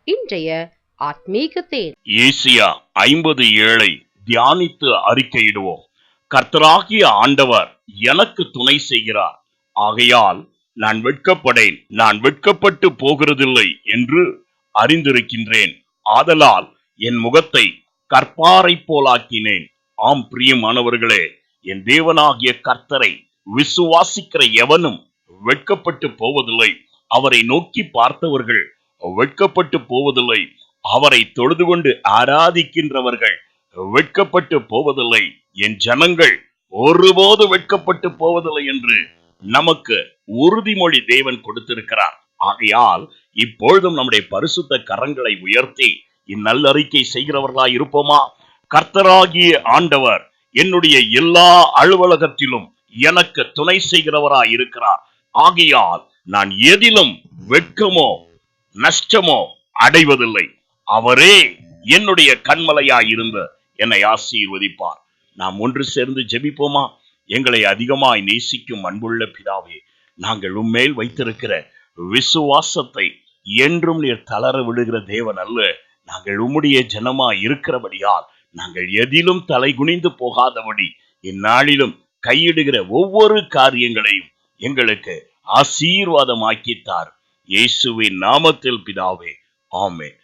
இன்றைய ஆத்மீக தேன். ஏசியா 57 தியானித்து அறிக்கையிடுவோம். கர்த்தராகிய ஆண்டவர் எனக்கு துணை செய்கிறார், ஆகையால் நான் வெட்கப்படேன். நான் வெட்கப்பட்டு போகிறதில்லை என்று அறிந்திருக்கின்றேன். ஆதலால் என் முகத்தை கற்பாரை போலாக்கினேன். ஆம் பிரியமானவர்களே, என் தேவனாகிய கர்த்தரை விசுவாசிக்கிற எவனும் வெட்கப்பட்டு போவதில்லை. அவரை நோக்கி பார்த்தவர்கள் வெட்கப்பட்டு போவதில்லை. அவரை தொழுது கொண்டு ஆராதிக்கின்றவர்கள் வெட்கப்பட்டு போவதில்லை. என் ஜனங்கள் ஒருபோது வெட்கப்பட்டு போவதில்லை என்று நமக்கு உறுதிமொழி தேவன் கொடுத்திருக்கிறார். ஆகையால் இப்பொழுதும் நம்முடைய பரிசுத்த கரங்களை உயர்த்தி இந்நல்லறிக்கை செய்கிறவர்களாய் இருப்போமா? கர்த்தராகிய ஆண்டவர் என்னுடைய எல்லா அலுவலகத்திலும் எனக்கு துணை செய்கிறவராய் இருக்கிறார். ஆகையால் நான் எதிலும் வெட்கமோ நஷ்டமோ அடைவதில்லை. அவரே என்னுடைய கண்மலையாய் இருந்து என்னை ஆசீர்வதிப்பார். நாம் ஒன்று சேர்ந்து ஜெபிப்போமா? எங்களை அதிகமாய் நேசிக்கும் அன்புள்ள பிதாவே, நாங்கள் உம்மேல் வைத்திருக்கிற விசுவாசத்தை என்றும் நீர் தளர விடுகிற தேவன் அல்ல. நாங்கள் உம்முடைய ஜனமாய் இருக்கிறபடியால் நாங்கள் எதிலும் தலை குனிந்து போகாதபடி இந்நாளிலும் கையிடுகிற ஒவ்வொரு காரியங்களையும் எங்களுக்கு ஆசீர்வாதமாக்கித்தார். இயேசுவின் நாமத்தில் பிதாவே, ஆமென்.